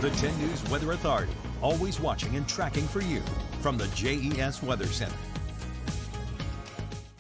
The 10 News Weather Authority, always watching and tracking for you from the JES Weather Center.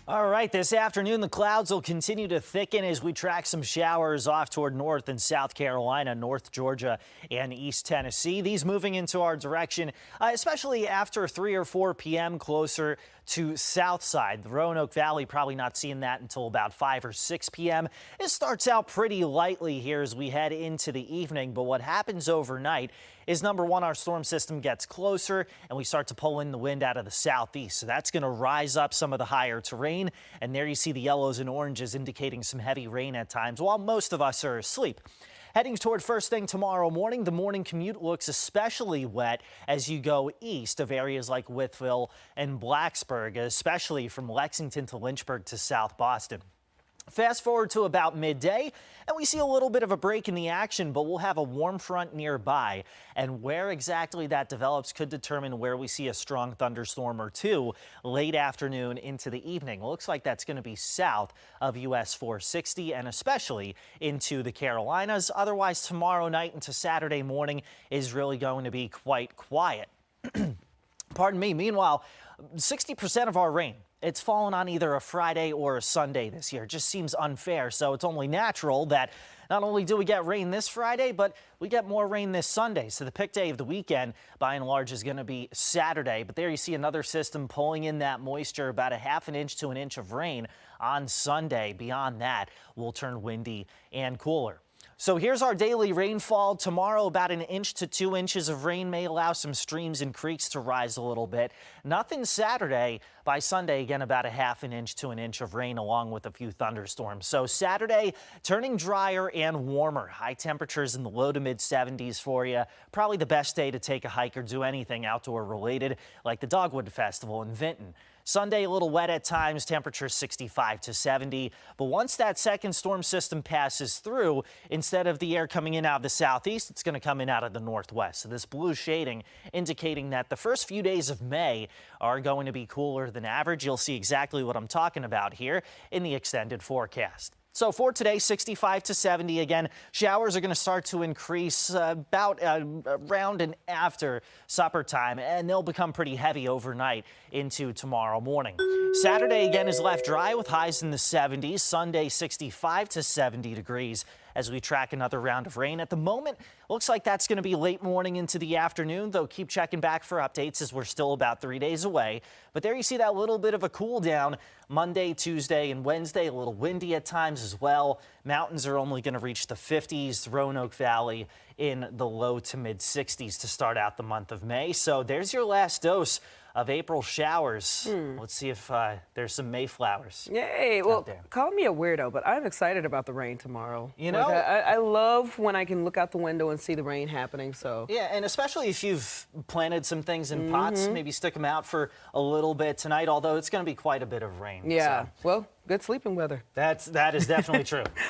All right, this afternoon, the clouds will continue to thicken as we track some showers off toward North and South Carolina, North Georgia, and East Tennessee. These moving into our direction, especially after 3 or 4 p.m. closer to south side. The Roanoke Valley probably not seeing that until about 5 or 6 p.m. It starts out pretty lightly here as we head into the evening, but what happens overnight is, number one, our storm system gets closer and we start to pull in the wind out of the southeast. So that's going to rise up some of the higher terrain. And there you see the yellows and oranges indicating some heavy rain at times while most of us are asleep. Heading toward first thing tomorrow morning, the morning commute looks especially wet as you go east of areas like Wytheville and Blacksburg, especially from Lexington to Lynchburg to South Boston. Fast forward to about midday, and we see a little bit of a break in the action, but we'll have a warm front nearby. And where exactly that develops could determine where we see a strong thunderstorm or two late afternoon into the evening. Looks like that's going to be south of US 460 and especially into the Carolinas. Otherwise, tomorrow night into Saturday morning is really going to be quite quiet. Pardon me. Meanwhile, 60% of our rain, it's fallen on either a Friday or a Sunday this year. It just seems unfair. So it's only natural that not only do we get rain this Friday, but we get more rain this Sunday. So the pick day of the weekend, by and large, is going to be Saturday. But there you see another system pulling in that moisture, about a ½ an inch to an inch of rain on Sunday. Beyond that, we'll turn windy and cooler. So here's our daily rainfall. Tomorrow, about 1 inch to 2 inches of rain may allow some streams and creeks to rise a little bit. Nothing Saturday. By Sunday, again, about a ½ an inch to 1 inch of rain along with a few thunderstorms. So Saturday, turning drier and warmer. High temperatures in the low to mid 70s for you. Probably the best day to take a hike or do anything outdoor related like the Dogwood Festival in Vinton. Sunday, a little wet at times, temperature 65 to 70. But once that second storm system passes through, instead of the air coming in out of the southeast, it's going to come in out of the northwest. So this blue shading indicating that the first few days of May are going to be cooler than average. You'll see exactly what I'm talking about here in the extended forecast. So for today, 65 to 70 again. Showers are going to start to increase about around and after supper time, and they'll become pretty heavy overnight into tomorrow morning. Saturday again is left dry with highs in the 70s. Sunday, 65 to 70 degrees as we track another round of rain. At the moment, looks like that's going to be late morning into the afternoon, though keep checking back for updates as we're still about 3 days away. But there you see that little bit of a cool down Monday, Tuesday, and Wednesday. A little windy at times as well. Mountains are only going to reach the 50s. Roanoke Valley in the low to mid 60s to start out the month of May. So there's your last dose of April showers. Let's see if there's some Mayflowers. Yay. Well, call me a weirdo, but I'm excited about the rain tomorrow. You know, I love when I can look out the window and see the rain happening. So yeah, and especially if you've planted some things in pots, maybe stick them out for a little bit tonight, although it's going to be quite a bit of rain. Yeah. So. Well, good sleeping weather. That is definitely true.